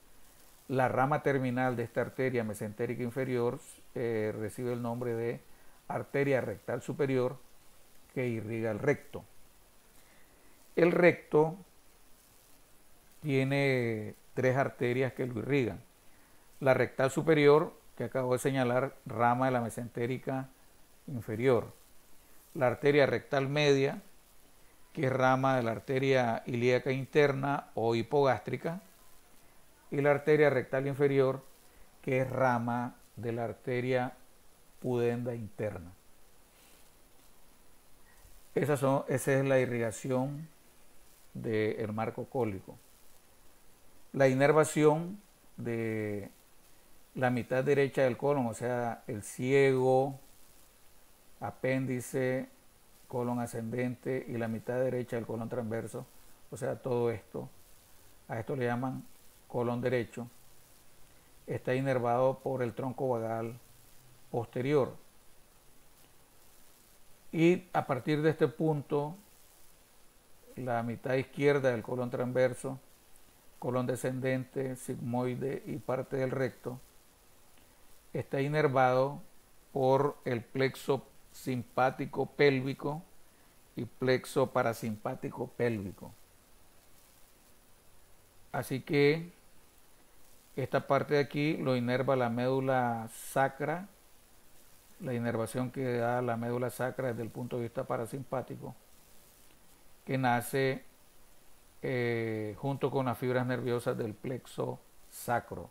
La rama terminal de esta arteria mesentérica inferior recibe el nombre de arteria rectal superior, que irriga el recto. El recto tiene 3 arterias que lo irrigan. La rectal superior, que acabo de señalar, rama de la mesentérica inferior. La arteria rectal media, que es rama de la arteria ilíaca interna o hipogástrica. Y la arteria rectal inferior, que es rama de la arteria pudenda interna. Esa es la irrigación del marco cólico. La inervación de la mitad derecha del colon, o sea, el ciego, apéndice, colon ascendente y la mitad derecha del colon transverso, o sea, todo esto, a esto le llaman colon derecho, está inervado por el tronco vagal posterior. Y a partir de este punto, la mitad izquierda del colon transverso, colon descendente, sigmoide y parte del recto, está inervado por el plexo simpático pélvico y plexo parasimpático pélvico. Así que esta parte de aquí lo inerva la médula sacra, la inervación que da la médula sacra desde el punto de vista parasimpático, que nace junto con las fibras nerviosas del plexo sacro.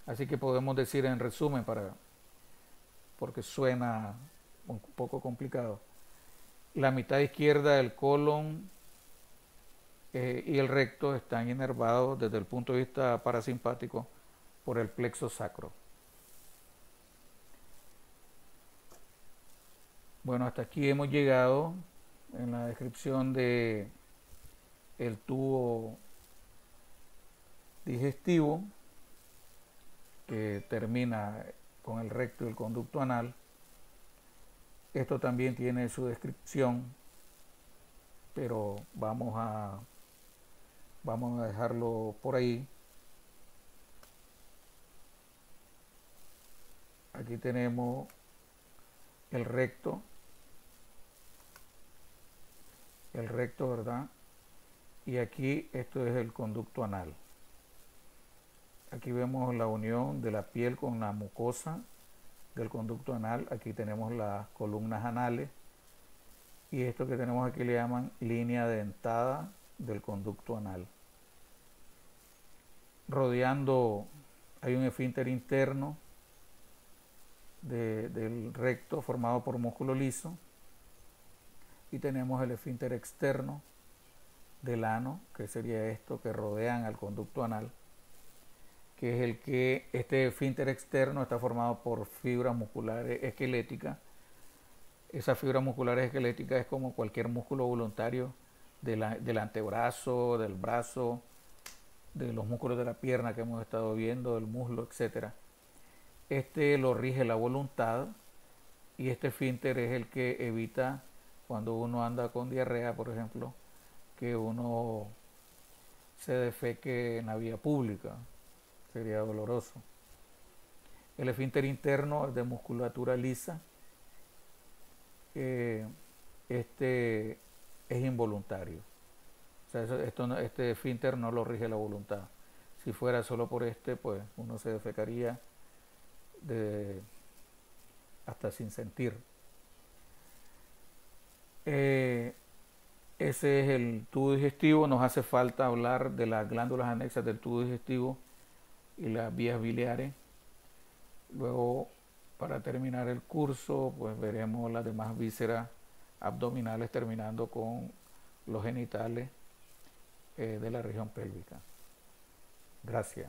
Así que podemos decir en resumen, porque suena un poco complicado, la mitad izquierda del colon y el recto están inervados desde el punto de vista parasimpático por el plexo sacro. Bueno, hasta aquí hemos llegado en la descripción de el tubo digestivo que termina con el recto y el conducto anal. Esto también tiene su descripción, pero vamos a dejarlo por ahí. Aquí tenemos el recto, ¿verdad? Y aquí esto es el conducto anal. Aquí vemos la unión de la piel con la mucosa del conducto anal. Aquí tenemos las columnas anales y esto que tenemos aquí le llaman línea dentada del conducto anal. Rodeando hay un esfínter interno del recto formado por músculo liso y tenemos el esfínter externo del ano, que sería esto que rodean al conducto anal, que es el que este esfínter externo está formado por fibras musculares esqueléticas. Esas fibras musculares esqueléticas es como cualquier músculo voluntario del antebrazo, del brazo, de los músculos de la pierna que hemos estado viendo, del muslo, etcétera. Este lo rige la voluntad y este esfínter es el que evita cuando uno anda con diarrea, por ejemplo, que uno se defeque en la vía pública. Sería doloroso. El esfínter interno es de musculatura lisa. Este es involuntario. O sea, este esfínter no lo rige la voluntad. Si fuera solo por este, pues uno se defecaría hasta sin sentir. Ese es el tubo digestivo. Nos hace falta hablar de las glándulas anexas del tubo digestivo y las vías biliares. Luego, para terminar el curso, pues veremos las demás vísceras abdominales, terminando con los genitales de la región pélvica. Gracias.